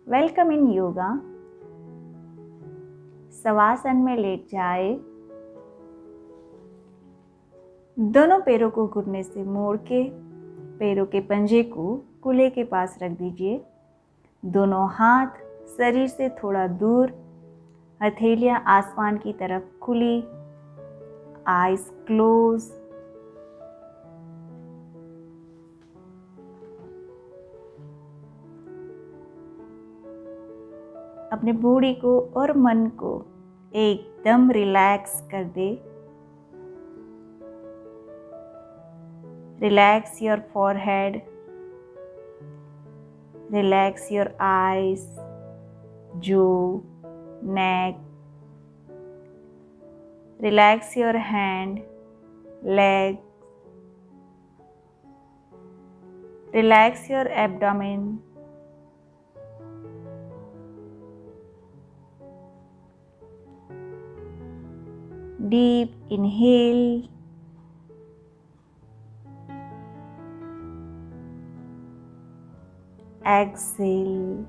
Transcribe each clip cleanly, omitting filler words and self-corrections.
Welcome in yoga. Shavasana में late जाए। दोनों पैरों को घुटने से मोड़ के पैरों के पंजे को कूल्हे के पास रख दीजिए। दोनों हाथ शरीर से थोड़ा दूर, हथेलियां आसमान की तरफ खुली, आईज क्लोज। अपने बॉडी को और मन को एकदम रिलैक्स कर दे। Relax your forehead, relax your eyes, jaw, neck. Relax your hand, leg. Relax your abdomen. Deep inhale. Exhale.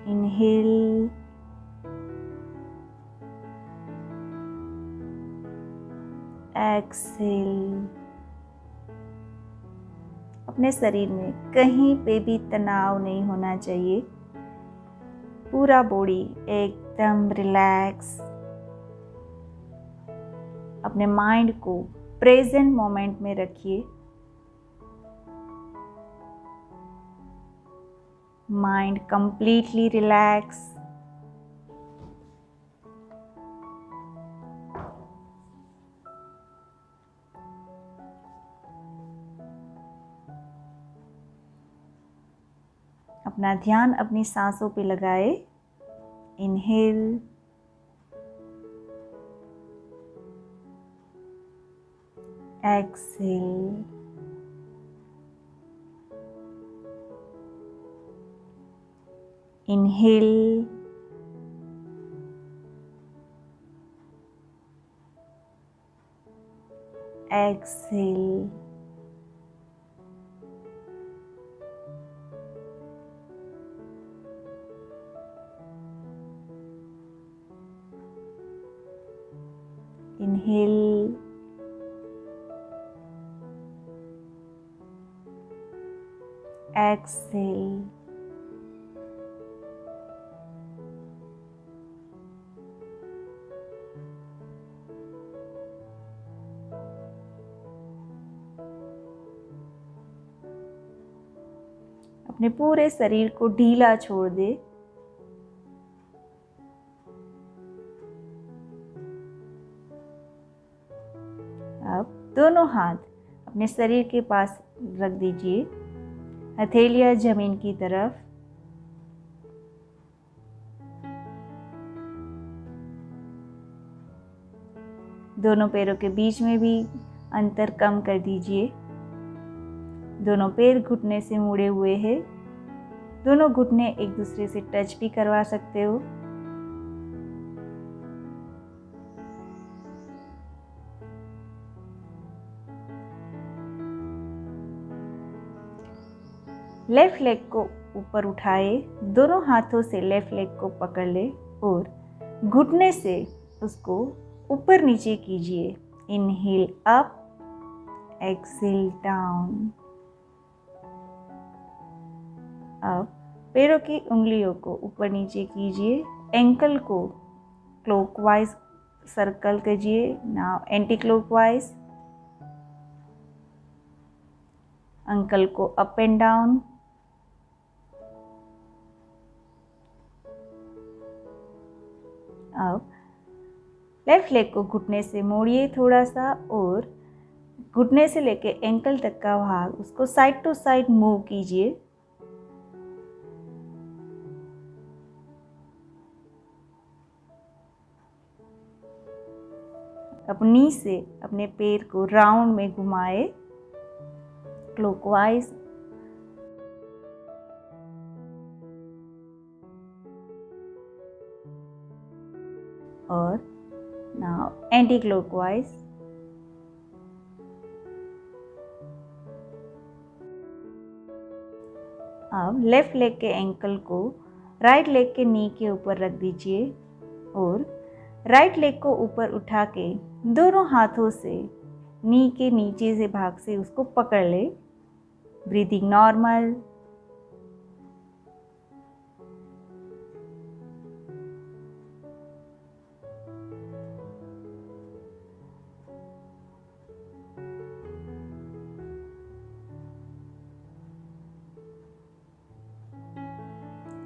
Inhale. Exhale. अपने शरीर में कहीं पे भी तनाव नहीं होना चाहिए। पूरा बॉडी एकदम रिलैक्स। अपने माइंड को प्रेजेंट मोमेंट में रखिए। Mind completely relax. अपना ध्यान अपनी सांसों पे लगाए। Inhale, exhale, inhale, exhale, inhale, exhale. अपने पूरे शरीर को ढीला छोड़ दे। अब दोनों हाथ अपने शरीर के पास रख दीजिए, हथेलियां जमीन की तरफ। दोनों पैरों के बीच में भी अंतर कम कर दीजिए। दोनों पैर घुटने से मुड़े हुए हैं। दोनों घुटने एक दूसरे से टच भी करवा सकते हो। लेफ्ट लेग को ऊपर उठाए, दोनों हाथों से लेफ्ट लेग को पकड़ ले और घुटने से उसको ऊपर नीचे कीजिए। Inhale up, exhale down. अब पैरों की उंगलियों को ऊपर नीचे कीजिए। एंकल को क्लॉकवाइज सर्कल कीजिए। Now anti clockwise. अंकल को अप एंड डाउन। अब लेफ्ट लेग को घुटने से मोड़िए थोड़ा सा और घुटने से लेके एंकल तक का भाग उसको साइड टू साइड मूव कीजिए। अपनी से अपने पैर को राउंड में घुमाए क्लॉकवाइज। और नाउ एंटी क्लॉकवाइज। अब लेफ़्ट लेग के एंकल को राइट लेग के नी के ऊपर रख दीजिए और राइट लेग को ऊपर उठा के दोनों हाथों से नी के नीचे से भाग से उसको पकड़ ले। Breathing normal.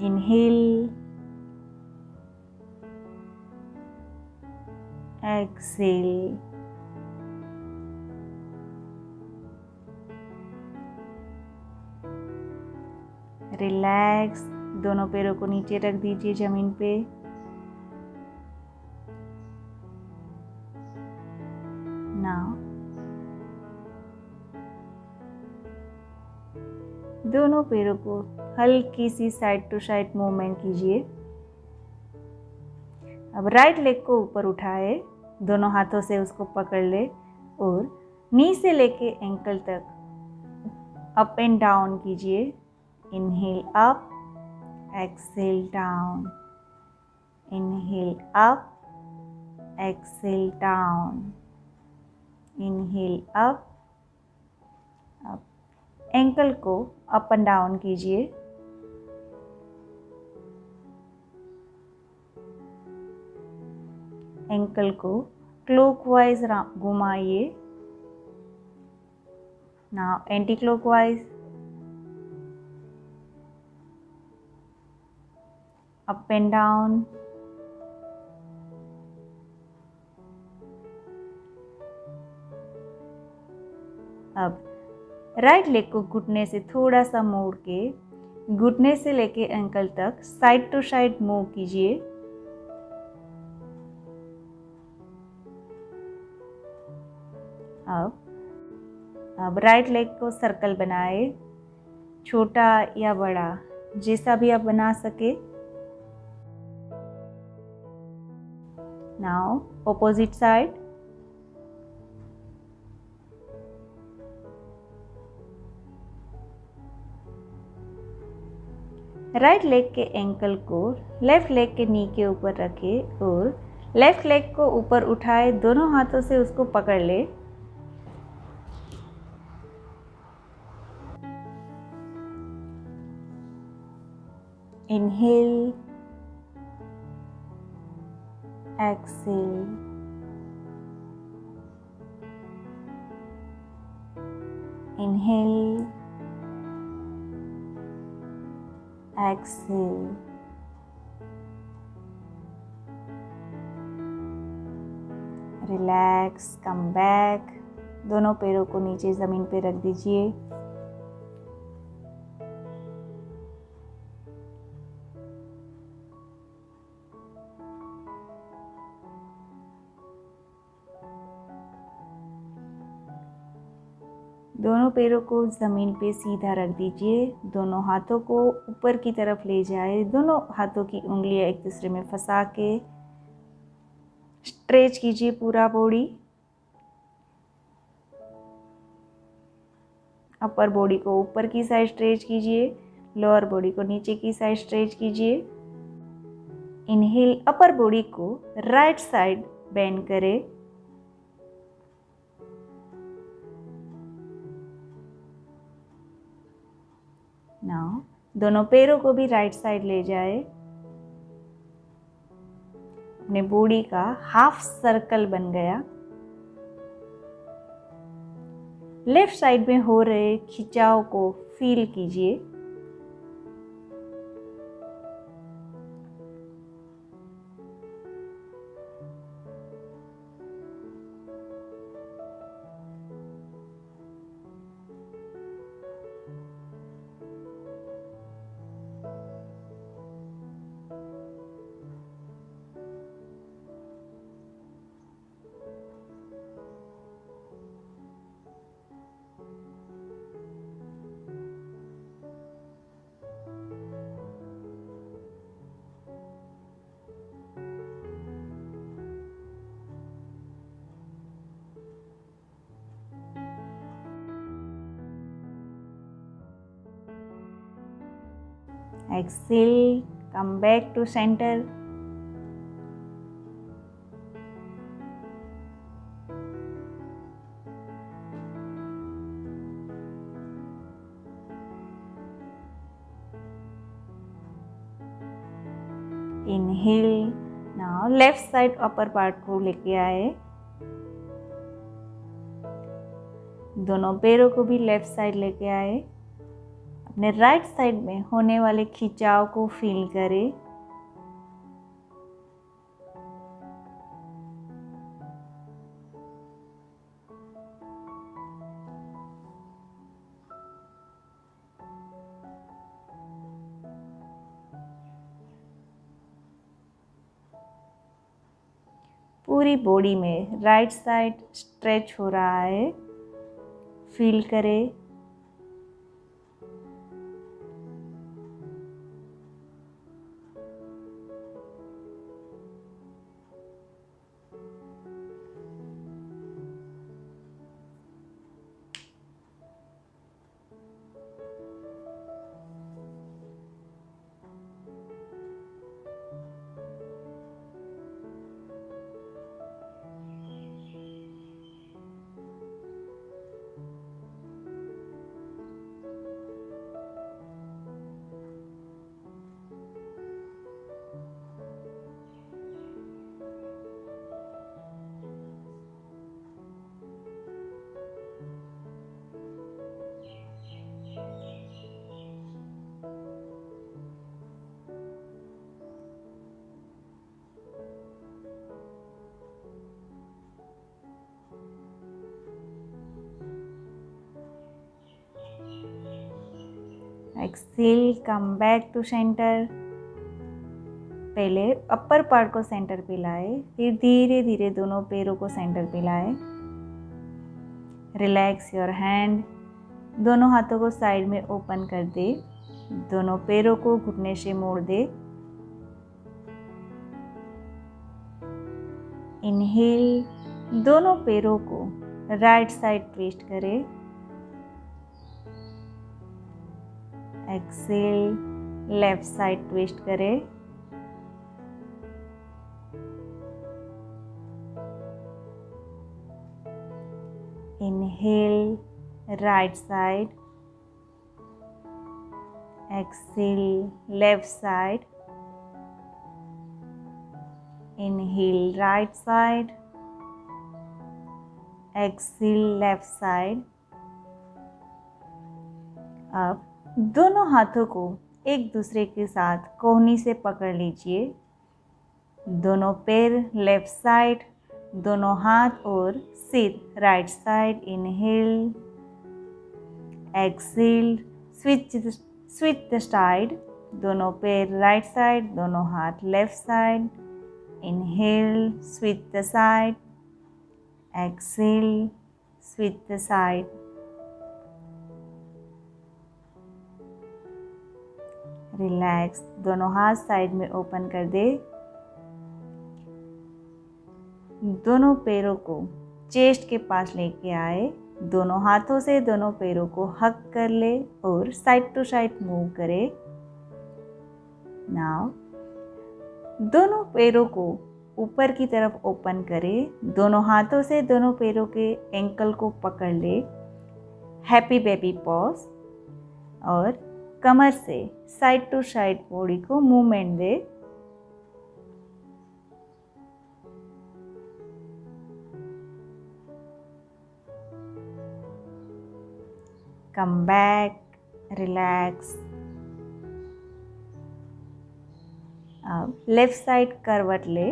Inhale, exhale, relax. दोनों पैरों को नीचे रख दीजिए जमीन पे। नाउ दोनों पैरों को हल्की सी साइड टू साइड मूवमेंट कीजिए। अब राइट लेग को ऊपर उठाए, दोनों हाथों से उसको पकड़ ले और नी से लेके एंकल तक अप एंड डाउन कीजिए। Inhale up, exhale down, inhale up, exhale down, inhale up. अब एंकल को अप एंड डाउन कीजिए। एंकल को क्लॉकवाइज घुमाइए। Now anti clockwise, up and down. अब राइट लेग को घुटने से थोड़ा सा मोड़ के घुटने से लेके एंकल तक साइड टू साइड मूव कीजिए। अब राइट लेग को सर्कल बनाए, छोटा या बड़ा जैसा भी आप बना सके। Now opposite side. Right leg के एंकल को लेफ्ट लेग के नी के ऊपर रखें और लेफ्ट लेग को ऊपर उठाए, दोनों हाथों से उसको पकड़ ले। Inhale, exhale, inhale, exhale, relax, come back. दोनों पैरों को नीचे ज़मीन पे रख दीजिए। दोनों पैरों को ज़मीन पे सीधा रख दीजिए। दोनों हाथों को ऊपर की तरफ ले जाए। दोनों हाथों की उंगलियां एक दूसरे में फंसा के स्ट्रेच कीजिए पूरा बॉडी। अपर बॉडी को ऊपर की साइड स्ट्रेच कीजिए, लोअर बॉडी को नीचे की साइड स्ट्रेच कीजिए। इनहेल, अपर बॉडी को राइट साइड बेंड करें। नाउ दोनों पैरों को भी राइट साइड ले जाए। अपने बॉडी का हाफ सर्कल बन गया। लेफ्ट साइड में हो रहे खिंचाव को फील कीजिए। Exhale, come back to center. Inhale. Now left side upper part को लेके आए, दोनों पैरों को भी लेफ्ट साइड लेके आए। अपने राइट साइड में होने वाले खिंचाव को फील करें। पूरी बॉडी में राइट साइड स्ट्रेच हो रहा है, फील करें। Exhale, come back to center. पहले अपर पार्ट को सेंटर पे लाए, फिर धीरे धीरे दोनों पैरों को सेंटर पे लाए। Relax your hand. दोनों हाथों को साइड में ओपन कर दे, दोनों पैरों को घुटने से मोड़ दे। इनहेल, दोनों पैरों को राइट साइड ट्विस्ट करें। एक्सेल, लेफ्ट साइड ट्विस्ट करें। Inhale, right side. Exhale, left side. Inhale, right side. Exhale, left side. अब दोनों हाथों को एक दूसरे के साथ कोहनी से पकड़ लीजिए। दोनों पैर लेफ्ट साइड, दोनों हाथ और सिर right side. Inhale, exhale, switch the side. दोनों पैर राइट साइड, दोनों हाथ left side. Inhale, switch the side. Exhale, switch the side. Relax, दोनों हाथ साइड में ओपन कर दे। दोनों पैरों को चेस्ट के पास लेके आए, दोनों हाथों से दोनों पैरों को हक कर ले और साइड टू साइड मूव करे। नाउ दोनों पैरों को ऊपर की तरफ ओपन करें, दोनों हाथों से दोनों पैरों के एंकल को पकड़ ले। हैप्पी बेबी पॉज और कमर से साइड टू साइड बॉडी को मूवमेंट दे। Come back, relax. अब लेफ्ट साइड करवट ले।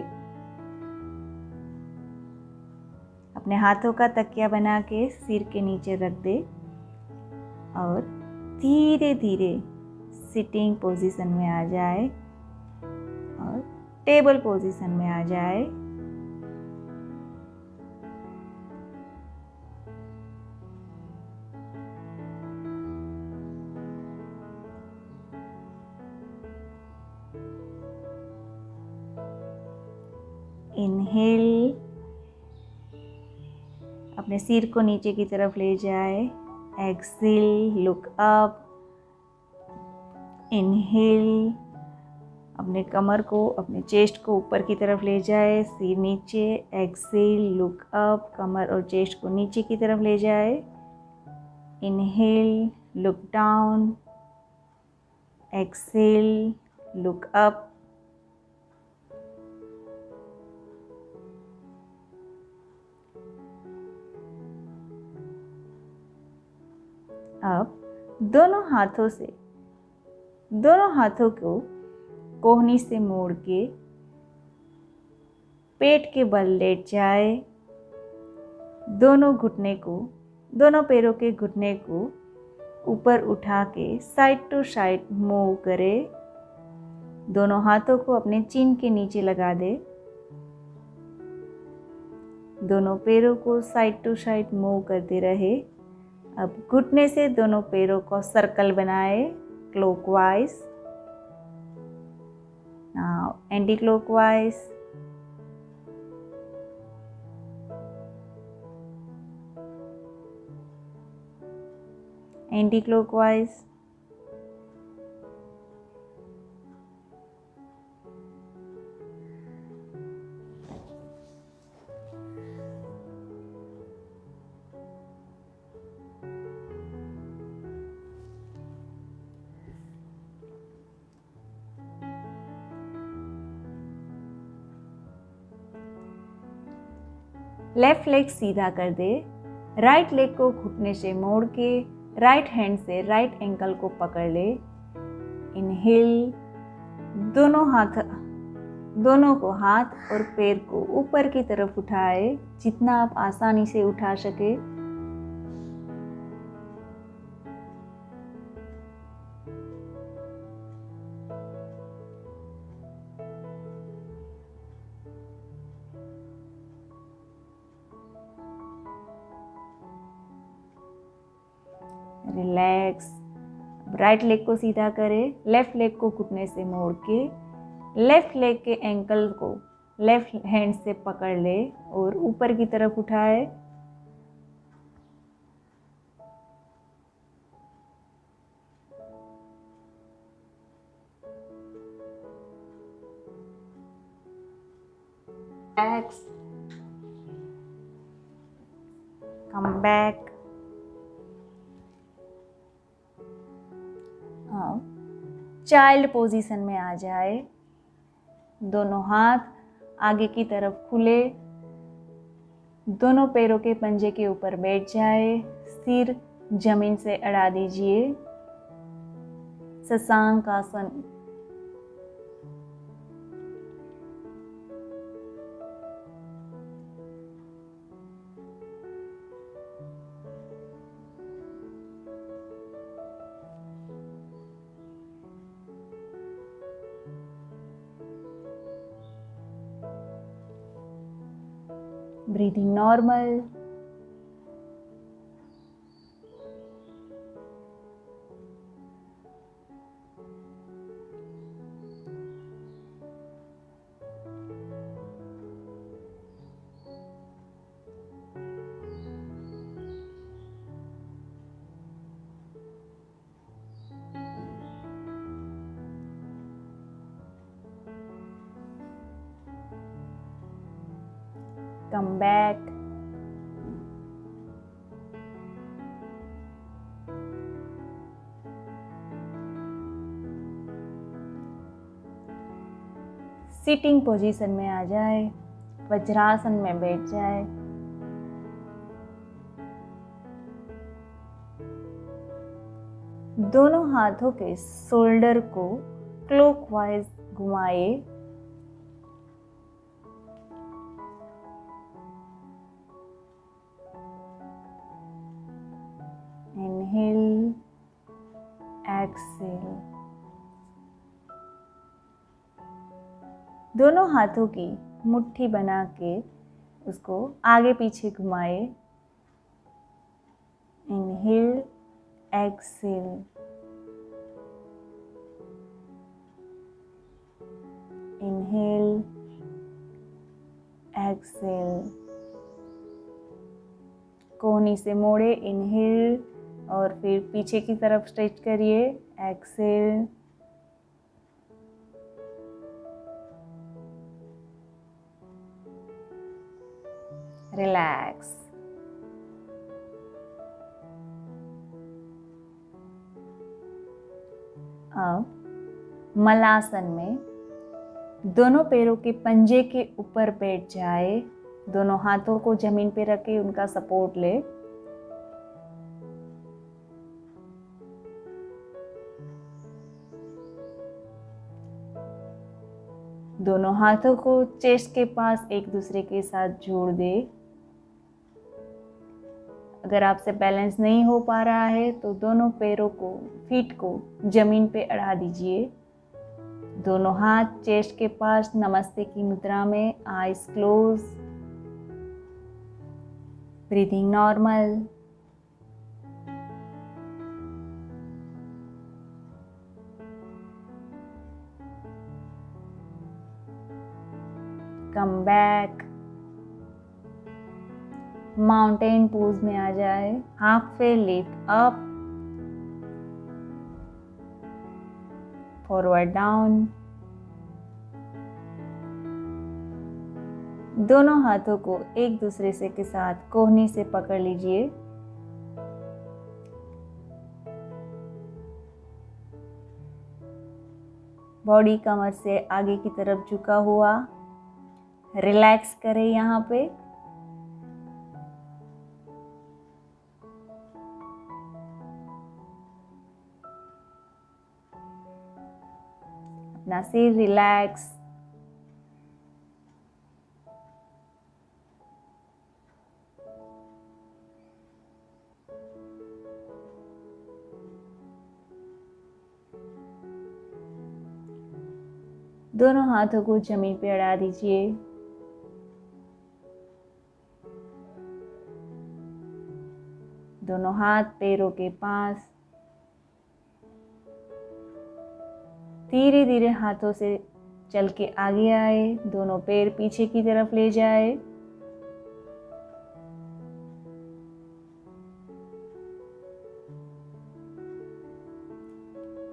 अपने हाथों का तकिया बना के सिर के नीचे रख दे और धीरे धीरे सिटिंग पोजीशन में आ जाए और टेबल पोजीशन में आ जाए। इनहेल, अपने सिर को नीचे की तरफ ले जाए। Excel, look up. इनहेल, अपने कमर को, अपने चेस्ट को ऊपर की तरफ ले जाए, सिर नीचे। एक्सेल, लुक अप, कमर और चेस्ट को नीचे की तरफ ले जाए। Inhale, look down. Exhale, look up. अब दोनों हाथों को कोहनी से मोड़ के पेट के बल लेट जाए। दोनों पैरों के घुटने को ऊपर उठा के साइड टू साइड मूव करे। दोनों हाथों को अपने चिन के नीचे लगा दे। दोनों पैरों को साइड टू साइड मूव करते रहे। अब घुटने से दोनों पैरों को सर्कल बनाए, clockwise. Now anti clockwise. Anti clockwise. Left leg सीधा कर दे। राइट लेग को घुटने से मोड़ के राइट हैंड से राइट एंकल को पकड़ ले। इनहेल, दोनों को हाथ और पैर को ऊपर की तरफ उठाए, जितना आप आसानी से उठा सके। रिलैक्स। राइट लेग को सीधा करें, लेफ्ट लेग को घुटने से मोड़ के लेफ्ट लेग के एंकल को लेफ्ट हैंड से पकड़ ले और ऊपर की तरफ उठाए। Relax. Come back. Child position में आ जाए। दोनों हाथ आगे की तरफ खुले, दोनों पैरों के पंजे के ऊपर बैठ जाए। सिर जमीन से अड़ा दीजिए। शशांक आसन। Breathing normal. Come back. Sitting position में आ जाए, वज्रासन में बैठ जाए। दोनों हाथों के शोल्डर को क्लॉकवाइज घुमाए। Inhale, exhale. दोनों हाथों की मुट्ठी बना के उसको आगे पीछे घुमाए। Inhale, exhale. Inhale, exhale. कोहनी से मोड़े, इनहेल और फिर पीछे की तरफ स्ट्रेच करिए, एक्सेल। रिलैक्स। अब मलासन में दोनों पैरों के पंजे के ऊपर बैठ जाए, दोनों हाथों को जमीन पे रखे उनका सपोर्ट ले। दोनों हाथों को चेस्ट के पास एक दूसरे के साथ जोड़ दे। अगर आपसे बैलेंस नहीं हो पा रहा है तो दोनों पैरों को, फीट को जमीन पे अड़ा दीजिए। दोनों हाथ चेस्ट के पास नमस्ते की मुद्रा में, eyes close, breathing normal. Come back, mountain pose में आ जाए। हाफ पे लिफ्ट अप, फॉरवर्ड डाउन। दोनों हाथों को एक दूसरे से के साथ कोहनी से पकड़ लीजिए। बॉडी कमर से आगे की तरफ झुका हुआ, रिलैक्स करें यहाँ पे। अपना सिर रिलैक्स। दोनों हाथों को जमीन पे अड़ा दीजिए। दोनों हाथ पैरों के पास। धीरे धीरे हाथों से चल के आगे आए, दोनों पैर पीछे की तरफ ले जाए।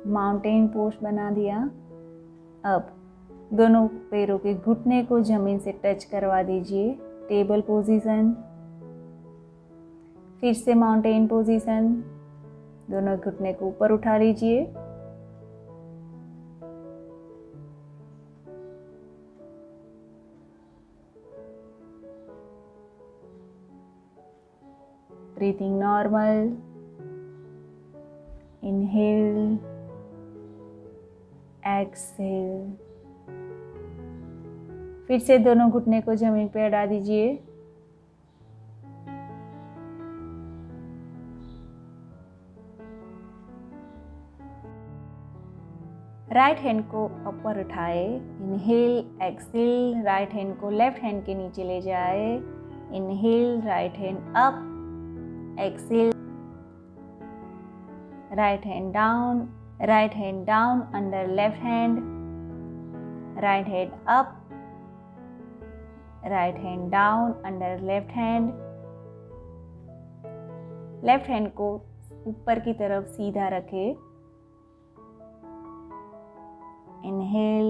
माउंटेन पोज बना दिया। अब दोनों पैरों के घुटने को जमीन से टच करवा दीजिए, टेबल पोजीशन। फिर से माउंटेन पोजीशन। दोनों घुटने को ऊपर उठा लीजिए। Breathing normal. Inhale, exhale. फिर से दोनों घुटने को जमीन पे अड़ा दीजिए। राइट हैंड को ऊपर उठाए, इनहेल, एक्सहेल। राइट हैंड को लेफ्ट हैंड के नीचे ले जाए, inhale, right hand up, exhale, right hand down under left hand, right hand up, right hand down under left hand. Left hand को ऊपर की तरफ सीधा रखें। Inhale,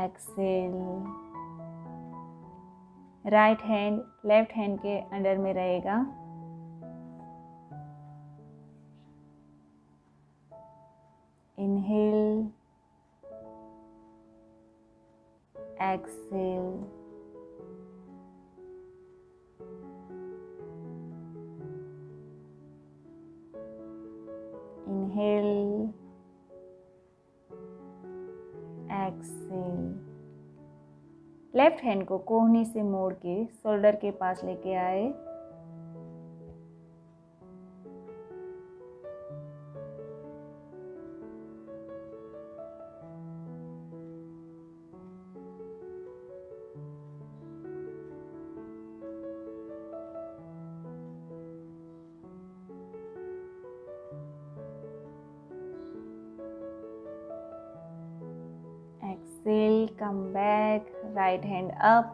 exhale. Right hand left hand के अंडर में रहेगा। Inhale, exhale. Inhale, exhale. Left hand को कोहनी से मोड़ के शोल्डर के पास लेके आए। Exhale, come back, right hand up,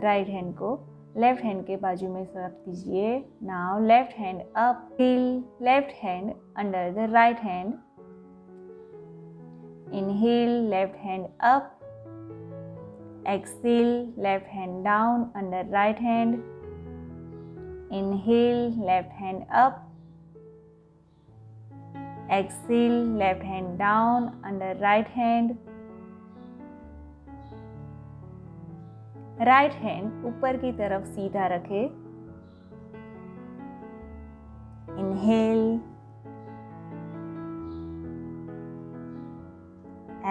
right hand को लेफ्ट हैंड के बाजू में रख दीजिए। Now left hand up, feel left hand under the right hand, Inhale, left hand up. Exhale, left hand down under right hand. Inhale, left hand up. Exhale, left hand down under right hand. Right hand ऊपर की तरफ सीधा रखें. Inhale,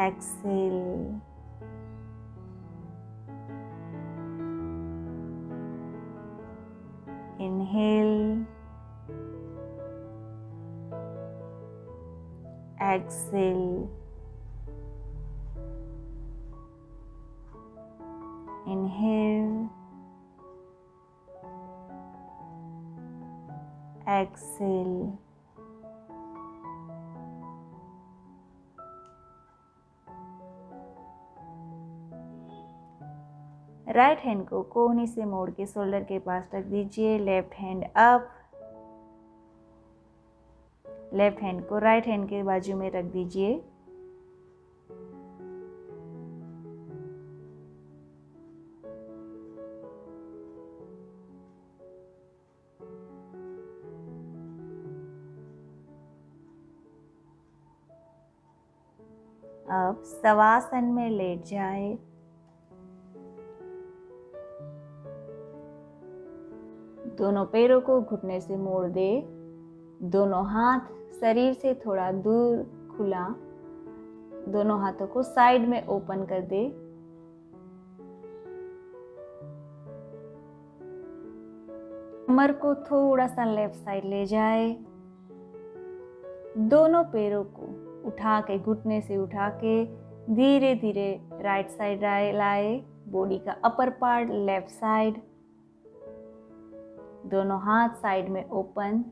exhale. Inhale, exhale. Inhale, exhale. Right hand को कोहनी से मोड़ के शोल्डर के पास रख दीजिए. Left hand up. Left hand को राइट हैंड के बाजू में रख दीजिए. अब शवासन में लेट जाए. दोनों पैरों को घुटने से मोड़ दे. दोनों हाथ शरीर से थोड़ा दूर खुला. दोनों हाथों को साइड में ओपन कर दे. कमर को थोड़ा सा लेफ्ट साइड ले जाए. दोनों पैरों को उठा के घुटने से उठा के धीरे धीरे राइट साइड लाए. बॉडी का अपर पार्ट लेफ्ट साइड. दोनों हाथ साइड में ओपन.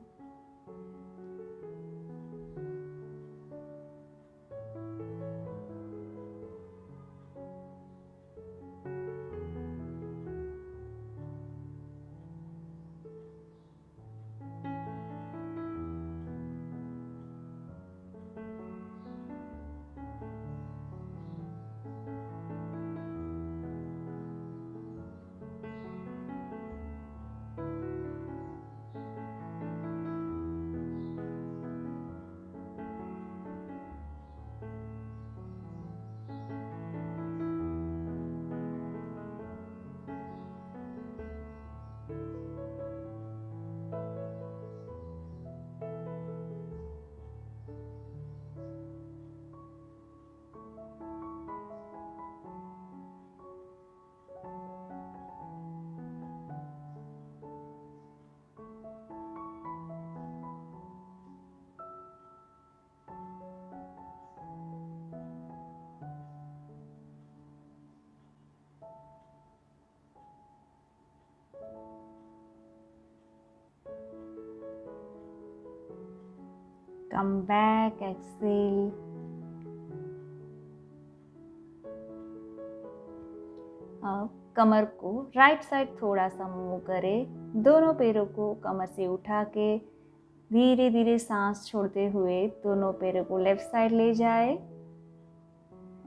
Come back, exhale. अब कमर को राइट साइड थोड़ा सा मूव करें. दोनों पैरों को कमर से उठा के धीरे धीरे सांस छोड़ते हुए दोनों पैरों को लेफ्ट साइड ले जाए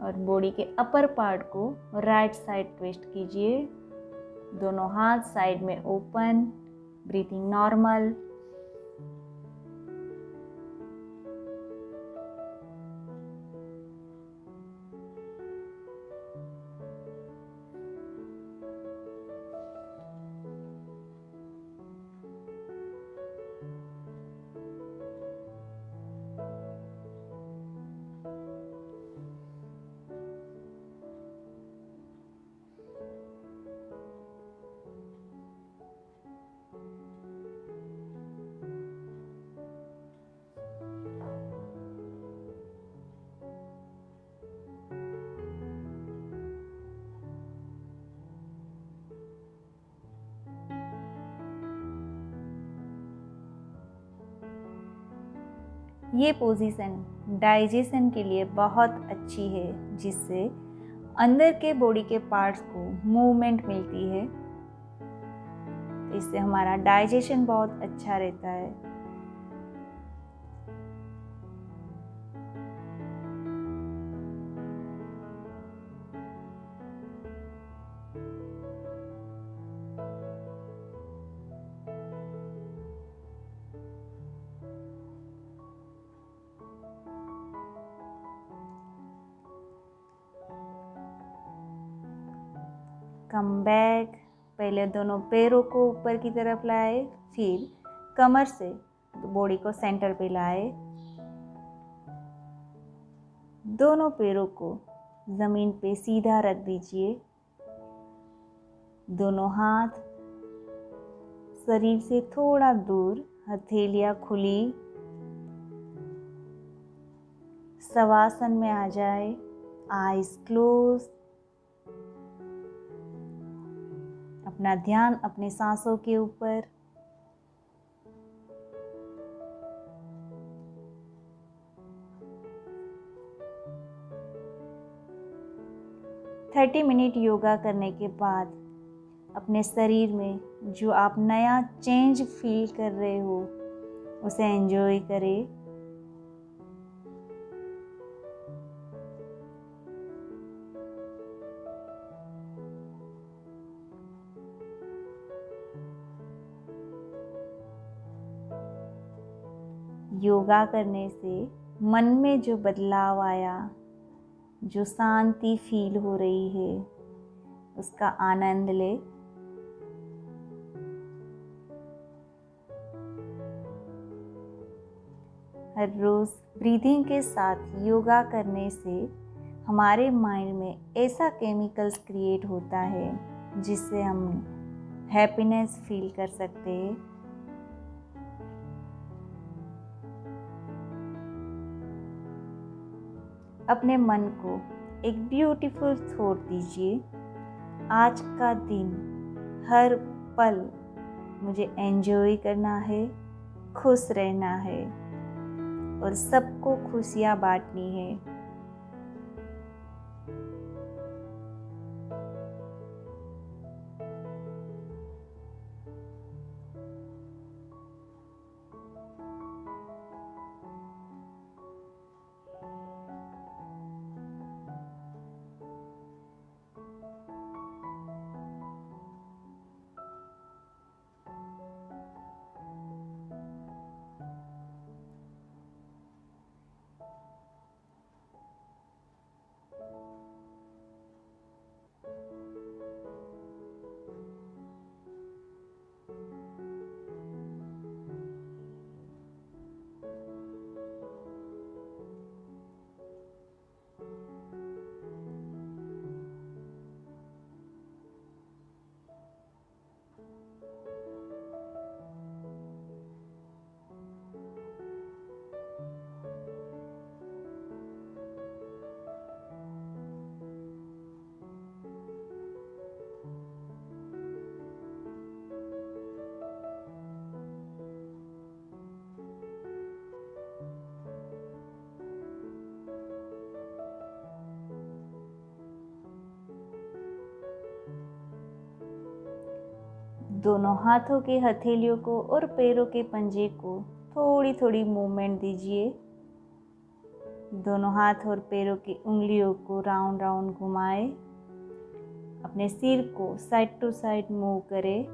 और बॉडी के अपर पार्ट को राइट साइड ट्विस्ट कीजिए. दोनों हाथ साइड में ओपन. Breathing normal. ये पोजीशन डाइजेशन के लिए बहुत अच्छी है, जिससे अंदर के बॉडी के पार्ट्स को मूवमेंट मिलती है. इससे हमारा डाइजेशन बहुत अच्छा रहता है. Come back. पहले दोनों पैरों को ऊपर की तरफ लाए, फिर कमर से बॉडी को सेंटर पे लाए। दोनों पैरों को ज़मीन पे सीधा रख दीजिए। दोनों हाथ शरीर से थोड़ा दूर, हथेलियां खुली। शवासन में आ जाए, आईज क्लोज। अपना ध्यान अपने सांसों के ऊपर। थर्टी मिनट योगा करने के बाद अपने शरीर में जो आप नया चेंज फील कर रहे हो उसे एंजॉय करें। योगा करने से मन में जो बदलाव आया, जो शांति फील हो रही है, उसका आनंद ले। हर रोज़ ब्रीदिंग के साथ योगा करने से हमारे माइंड में ऐसा केमिकल्स क्रिएट होता है जिससे हम हैप्पीनेस फील कर सकते हैं। अपने मन को एक ब्यूटीफुल थॉट दीजिए। आज का दिन, हर पल मुझे एंजॉय करना है, खुश रहना है और सबको खुशियाँ बांटनी है। दोनों हाथों के हथेलियों को और पैरों के पंजे को थोड़ी थोड़ी मूवमेंट दीजिए। दोनों हाथ और पैरों की उंगलियों को राउंड राउंड घुमाएं। अपने सिर को साइड टू साइड मूव करें।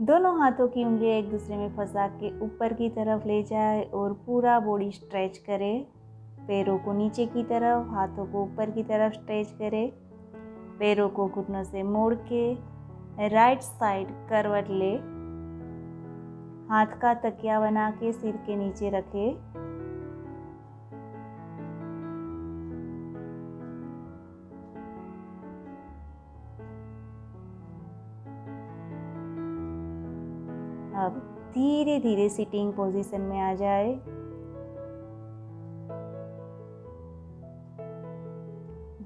दोनों हाथों की उंगलियां एक दूसरे में फंसा के ऊपर की तरफ ले जाए और पूरा बॉडी स्ट्रेच करें। पैरों को नीचे की तरफ, हाथों को ऊपर की तरफ स्ट्रेच करें। पैरों को घुटनों से मोड़ के राइट साइड करवट ले। हाथ का तकिया बना के सिर के नीचे रखें। अब धीरे धीरे सिटिंग पोजीशन में आ जाए।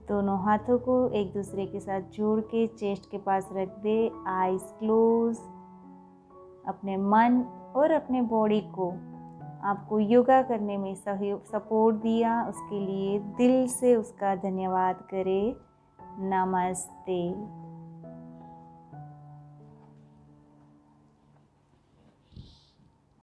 दोनों हाथों को एक दूसरे के साथ जोड़ के चेस्ट के पास रख दे। Eyes close. अपने मन और अपने बॉडी को आपको योगा करने में सपोर्ट दिया, उसके लिए दिल से उसका धन्यवाद करें। नमस्ते।